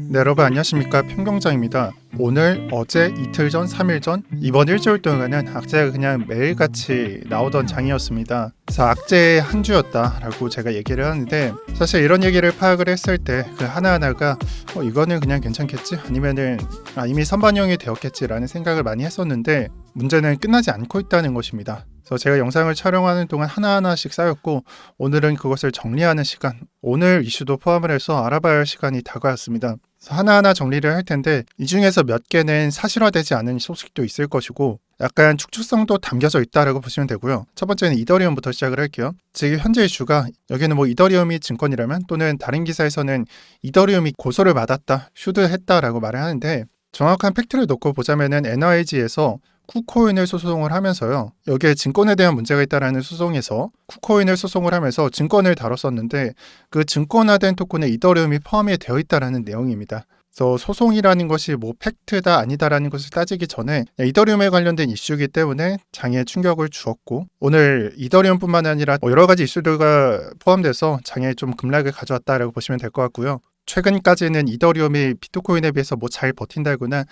네, 여러분 안녕하십니까, 평경장입니다. 오늘, 어제, 이틀 전, 3일 전, 이번 일주일 동안은 악재가 그냥 매일같이 나오던 장이었습니다. 그래서 악재의 한 주였다라고 제가 얘기를 하는데, 사실 이런 얘기를 파악을 했을 때 그 하나하나가 이거는 그냥 괜찮겠지? 아니면은 이미 선반영이 되었겠지라는 생각을 많이 했었는데, 문제는 끝나지 않고 있다는 것입니다. 그래서 제가 영상을 촬영하는 동안 하나하나씩 쌓였고, 오늘은 그것을 정리하는 시간, 오늘 이슈도 포함을 해서 알아봐야 할 시간이 다가왔습니다. 그래서 하나하나 정리를 할 텐데, 이 중에서 몇 개는 사실화되지 않은 소식도 있을 것이고, 약간 축축성도 담겨져 있다라고 보시면 되고요. 첫 번째는 이더리움부터 시작을 할게요. 지금 현재 이슈가, 여기는 이더리움이 증권이라면, 또는 다른 기사에서는 이더리움이 고소를 받았다, 슈드했다라고 말을 하는데, 정확한 팩트를 놓고 보자면은 NYG에서 쿠코인을 소송을 하면서요, 여기에 증권에 대한 문제가 있다라는 소송에서 쿠코인을 소송을 하면서 증권을 다뤘었는데, 그 증권화된 토큰에 이더리움이 포함이 되어 있다라는 내용입니다. 그래서 소송이라는 것이 팩트다 아니다라는 것을 따지기 전에 이더리움에 관련된 이슈이기 때문에 장에 충격을 주었고, 오늘 이더리움뿐만 아니라 여러 가지 이슈들과 포함돼서 장에 좀 급락을 가져왔다라고 보시면 될 것 같고요. 최근까지는 이더리움이 비트코인에 비해서 잘 버틴다거나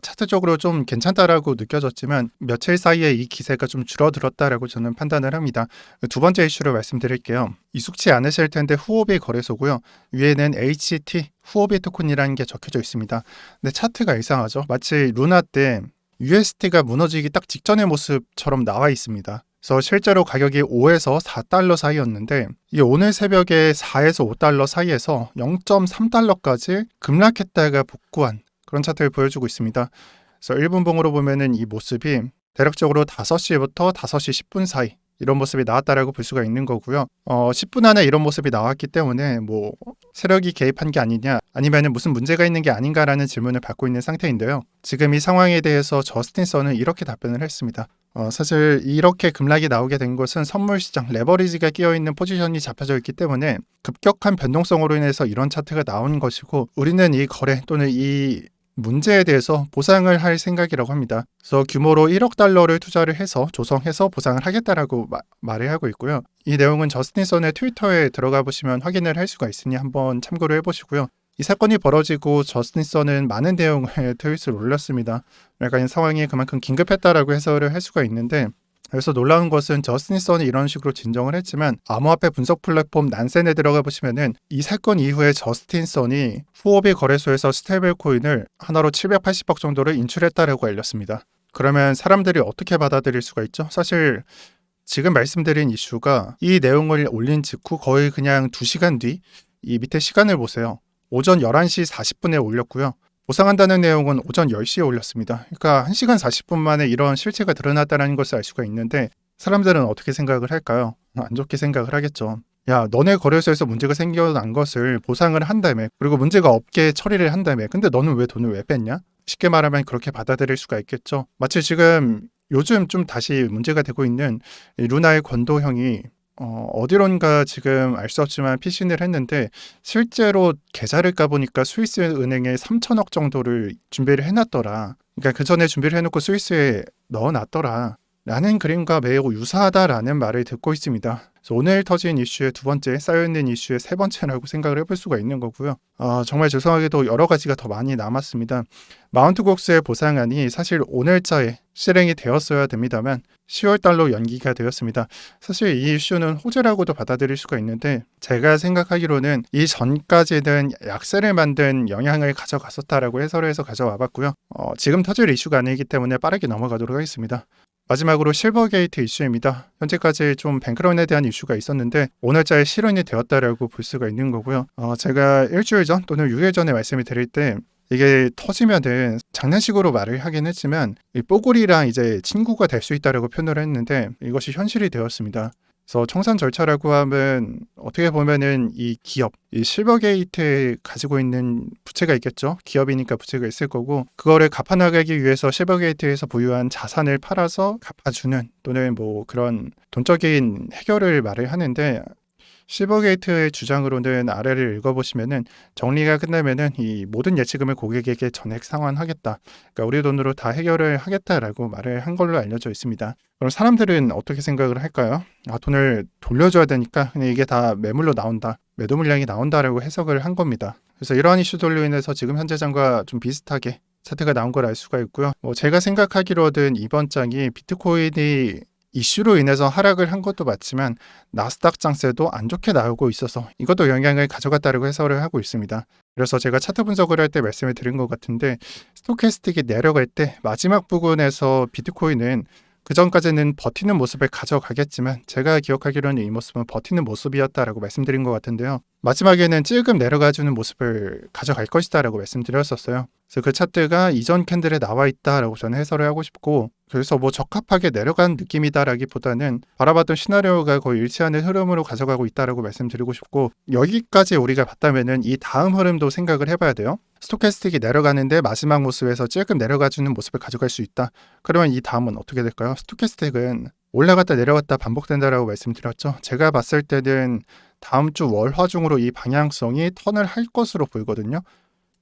차트적으로 좀 괜찮다라고 느껴졌지만, 며칠 사이에 이 기세가 좀 줄어들었다라고 저는 판단을 합니다. 두 번째 이슈를 말씀드릴게요. 익숙치 않으실 텐데 후오비 거래소고요. 위에는 HT, 후오비 토큰이라는 게 적혀져 있습니다. 근데 차트가 이상하죠. 마치 루나 때 USD가 무너지기 딱 직전의 모습처럼 나와 있습니다. 그래서 실제로 가격이 5에서 4달러 사이였는데, 이 오늘 새벽에 4에서 5달러 사이에서 0.3달러까지 급락했다가 복구한 그런 차트를 보여주고 있습니다. 그래서 1분봉으로 보면은 이 모습이 대략적으로 5시부터 5시 10분 사이 이런 모습이 나왔다라고 볼 수가 있는 거고요. 10분 안에 이런 모습이 나왔기 때문에 세력이 개입한 게 아니냐, 아니면 무슨 문제가 있는 게 아닌가라는 질문을 받고 있는 상태인데요. 지금 이 상황에 대해서 저스틴 선은 이렇게 답변을 했습니다. 사실 이렇게 급락이 나오게 된 것은 선물시장, 레버리지가 끼어있는 포지션이 잡혀져 있기 때문에 급격한 변동성으로 인해서 이런 차트가 나온 것이고, 우리는 이 거래 또는 이 문제에 대해서 보상을 할 생각이라고 합니다. 그래서 규모로 1억 달러를 투자를 해서 조성해서 보상을 하겠다라고 말을 하고 있고요. 이 내용은 저스틴 선의 트위터에 들어가 보시면 확인을 할 수가 있으니 한번 참고를 해보시고요. 이 사건이 벌어지고 저스틴 선은 많은 내용을 트윗을 올렸습니다. 그러니까 이 상황이 그만큼 긴급했다라고 해석을 할 수가 있는데, 여기서 놀라운 것은 저스틴 선이 이런 식으로 진정을 했지만, 암호화폐 분석 플랫폼 난센에 들어가 보시면은 이 사건 이후에 저스틴 선이 후오비 거래소에서 스테이블 코인을 하나로 780억 정도를 인출했다라고 알렸습니다. 그러면 사람들이 어떻게 받아들일 수가 있죠? 사실 지금 말씀드린 이슈가 이 내용을 올린 직후 거의 그냥 2시간 뒤, 이 밑에 시간을 보세요. 오전 11시 40분에 올렸고요. 보상한다는 내용은 오전 10시에 올렸습니다. 그러니까 1시간 40분 만에 이런 실체가 드러났다는 것을 알 수가 있는데, 사람들은 어떻게 생각을 할까요? 안 좋게 생각을 하겠죠. 야, 너네 거래소에서 문제가 생겨난 것을 보상을 한다며, 그리고 문제가 없게 처리를 한다며, 근데 너는 왜 돈을 왜 뺐냐? 쉽게 말하면 그렇게 받아들일 수가 있겠죠. 마치 지금 요즘 좀 다시 문제가 되고 있는 루나의 권도 형이 어디론가 지금 알 수 없지만 피신을 했는데, 실제로 계좌를 까보니까 스위스 은행에 3천억 정도를 준비를 해놨더라. 그러니까 그 전에 준비를 해놓고 스위스에 넣어놨더라 라는 그림과 매우 유사하다라는 말을 듣고 있습니다. 그래서 오늘 터진 이슈의 두 번째, 쌓여있는 이슈의 세 번째라고 생각을 해볼 수가 있는 거고요. 정말 죄송하게도 여러 가지가 더 많이 남았습니다. 마운트 곡스의 보상안이 사실 오늘자에 실행이 되었어야 됩니다만 10월 달로 연기가 되었습니다. 사실 이 이슈는 호재라고도 받아들일 수가 있는데, 제가 생각하기로는 이 전까지는 약세를 만든 영향을 가져갔었다라고 해설을 해서 가져와 봤고요. 지금 터질 이슈가 아니기 때문에 빠르게 넘어가도록 하겠습니다. 마지막으로 실버게이트 이슈입니다. 현재까지 좀 뱅크런에 대한 이슈가 있었는데 오늘자에 실현이 되었다라고 볼 수가 있는 거고요. 제가 일주일 전 또는 6일 전에 말씀을 드릴 때, 이게 터지면은 장난식으로 말을 하긴 했지만 이 뽀글이랑 이제 친구가 될 수 있다라고 표현을 했는데, 이것이 현실이 되었습니다. 그래서 청산 절차라고 하면 어떻게 보면은 이 기업, 이 실버게이트에 가지고 있는 부채가 있겠죠. 기업이니까 부채가 있을 거고, 그거를 갚아나가기 위해서 실버게이트에서 보유한 자산을 팔아서 갚아주는, 또는 그런 돈적인 해결을 말을 하는데, 실버게이트의 주장으로는 아래를 읽어보시면은 정리가 끝나면은 이 모든 예치금을 고객에게 전액 상환하겠다. 그러니까 우리 돈으로 다 해결을 하겠다라고 말을 한 걸로 알려져 있습니다. 그럼 사람들은 어떻게 생각을 할까요? 돈을 돌려줘야 되니까 그냥 이게 다 매물로 나온다, 매도 물량이 나온다라고 해석을 한 겁니다. 그래서 이러한 이슈들로 인해서 지금 현재 장과 좀 비슷하게 차트가 나온 걸 알 수가 있고요. 제가 생각하기로는 이번 장이 비트코인이 이슈로 인해서 하락을 한 것도 맞지만 나스닥 장세도 안 좋게 나오고 있어서 이것도 영향을 가져갔다고 해석을 하고 있습니다. 그래서 제가 차트 분석을 할 때 말씀을 드린 것 같은데 스토캐스틱이 내려갈 때 마지막 부분에서 비트코인은 그 전까지는 버티는 모습을 가져가겠지만 제가 기억하기로는 이 모습은 버티는 모습이었다라고 말씀드린 것 같은데요. 마지막에는 찔끔 내려가주는 모습을 가져갈 것이다라고 말씀드렸었어요. 그래서 그 차트가 이전 캔들에 나와 있다라고 저는 해설을 하고 싶고 그래서 적합하게 내려간 느낌이다라기보다는 바라봤던 시나리오가 거의 일치하는 흐름으로 가져가고 있다라고 말씀드리고 싶고 여기까지 우리가 봤다면은 이 다음 흐름도 생각을 해봐야 돼요. 스토캐스틱이 내려가는데 마지막 모습에서 찔끔 내려가주는 모습을 가져갈 수 있다. 그러면 이 다음은 어떻게 될까요? 스토캐스틱은 올라갔다 내려갔다 반복된다라고 말씀드렸죠. 제가 봤을 때는 다음 주 월화중으로 이 방향성이 턴을 할 것으로 보이거든요.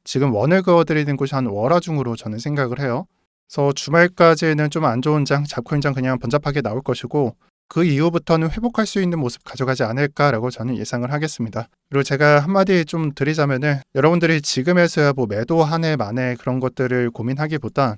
지금 원을 그어드리는 곳이 한 월화중으로 저는 생각을 해요. 그래서 주말까지는 좀 안 좋은 장, 잡코인장 그냥 번잡하게 나올 것이고 그 이후부터는 회복할 수 있는 모습 가져가지 않을까라고 저는 예상을 하겠습니다. 그리고 제가 한마디 좀 드리자면은 여러분들이 지금에서야 매도 한 해 만에 그런 것들을 고민하기보다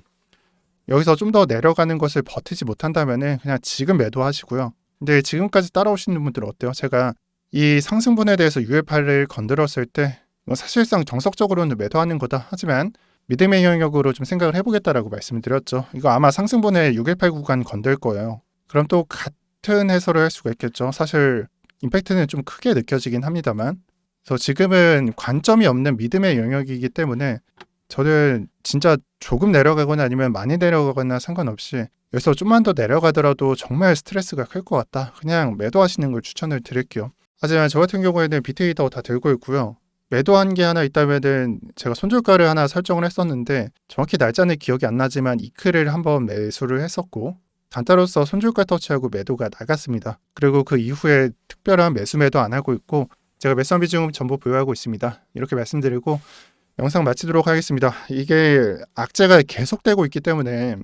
여기서 좀 더 내려가는 것을 버티지 못한다면은 그냥 지금 매도하시고요. 근데 지금까지 따라오시는 분들은 어때요? 제가 이 상승분에 대해서 UFR을 건드렸을 때 사실상 정석적으로는 매도하는 거다. 하지만 믿음의 영역으로 좀 생각을 해보겠다라고 말씀을 드렸죠. 이거 아마 상승분에 618 구간 건들 거예요. 그럼 또 같은 해설을 할 수가 있겠죠. 사실 임팩트는 좀 크게 느껴지긴 합니다만 그래서 지금은 관점이 없는 믿음의 영역이기 때문에 저는 진짜 조금 내려가거나 아니면 많이 내려가거나 상관없이 여기서 좀만 더 내려가더라도 정말 스트레스가 클 것 같다. 그냥 매도하시는 걸 추천을 드릴게요. 하지만 저 같은 경우에는 비트이더 다 들고 있고요. 매도한 게 하나 있다면은 제가 손절가를 하나 설정을 했었는데 정확히 날짜는 기억이 안 나지만 이크를 한번 매수를 했었고 단타로서 손절가 터치하고 매도가 나갔습니다. 그리고 그 이후에 특별한 매도 안 하고 있고 제가 매수한 비중 전부 보유하고 있습니다. 이렇게 말씀드리고 영상 마치도록 하겠습니다. 이게 악재가 계속되고 있기 때문에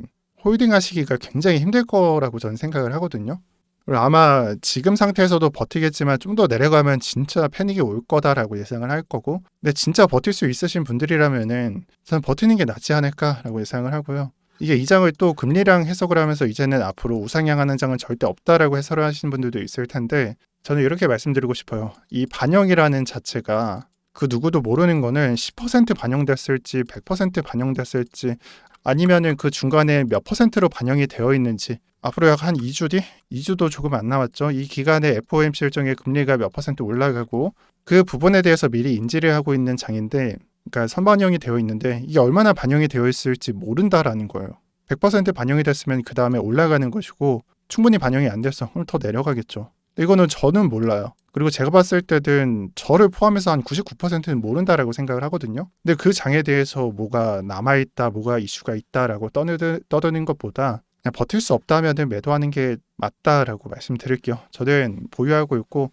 홀딩 하시기가 굉장히 힘들 거라고 저는 생각을 하거든요. 그리고 아마 지금 상태에서도 버티겠지만 좀 더 내려가면 진짜 패닉이 올 거다라고 예상을 할 거고 근데 진짜 버틸 수 있으신 분들이라면은 저는 버티는 게 낫지 않을까라고 예상을 하고요. 이게 이 장을 또 금리랑 해석을 하면서 이제는 앞으로 우상향하는 장은 절대 없다라고 해설을 하시는 분들도 있을 텐데 저는 이렇게 말씀드리고 싶어요. 이 반영이라는 자체가 그 누구도 모르는 거는 10% 반영됐을지 100% 반영됐을지 아니면은 그 중간에 몇 퍼센트로 반영이 되어 있는지 앞으로 약 한 2주 뒤? 2주도 조금 안 남았죠. 이 기간에 FOMC 일정의 금리가 몇 퍼센트 올라가고 그 부분에 대해서 미리 인지를 하고 있는 장인데 그러니까 선반영이 되어 있는데 이게 얼마나 반영이 되어 있을지 모른다라는 거예요. 100% 반영이 됐으면 그 다음에 올라가는 것이고 충분히 반영이 안 됐어. 그럼 더 내려가겠죠. 이거는 저는 몰라요. 그리고 제가 봤을 때는 저를 포함해서 한 99%는 모른다라고 생각을 하거든요. 근데 그 장에 대해서 뭐가 남아있다, 뭐가 이슈가 있다라고 떠드는 것보다 그냥 버틸 수 없다면 매도하는 게 맞다라고 말씀드릴게요. 저는 보유하고 있고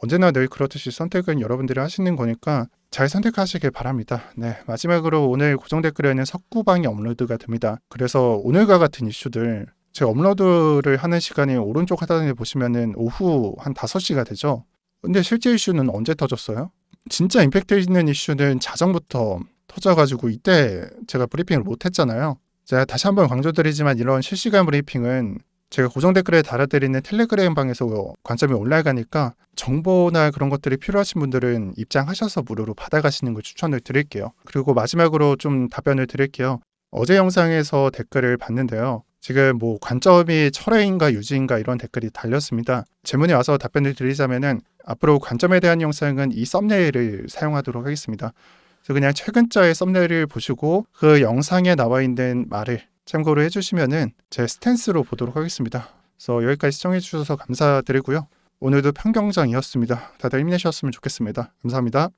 언제나 늘 그렇듯이 선택은 여러분들이 하시는 거니까 잘 선택하시길 바랍니다. 네, 마지막으로 오늘 고정 댓글에는 석구방이 업로드가 됩니다. 그래서 오늘과 같은 이슈들 제가 업로드를 하는 시간이 오른쪽 하단에 보시면은 오후 한 5시가 되죠. 근데 실제 이슈는 언제 터졌어요? 진짜 임팩트 있는 이슈는 자정부터 터져가지고 이때 제가 브리핑을 못했잖아요. 제가 다시 한번 강조드리지만 이런 실시간 브리핑은 제가 고정 댓글에 달아드리는 텔레그램 방에서 관점이 올라가니까 정보나 그런 것들이 필요하신 분들은 입장하셔서 무료로 받아가시는 걸 추천을 드릴게요. 그리고 마지막으로 좀 답변을 드릴게요. 어제 영상에서 댓글을 봤는데요. 지금 관점이 철회인가 유지인가 이런 댓글이 달렸습니다. 질문이 와서 답변을 드리자면은 앞으로 관점에 대한 영상은 이 썸네일을 사용하도록 하겠습니다. 그래서 그냥 최근자의 썸네일을 보시고 그 영상에 나와 있는 말을 참고로 해주시면은 제 스탠스로 보도록 하겠습니다. 그래서 여기까지 시청해주셔서 감사드리고요. 오늘도 평경장이었습니다. 다들 힘내셨으면 좋겠습니다. 감사합니다.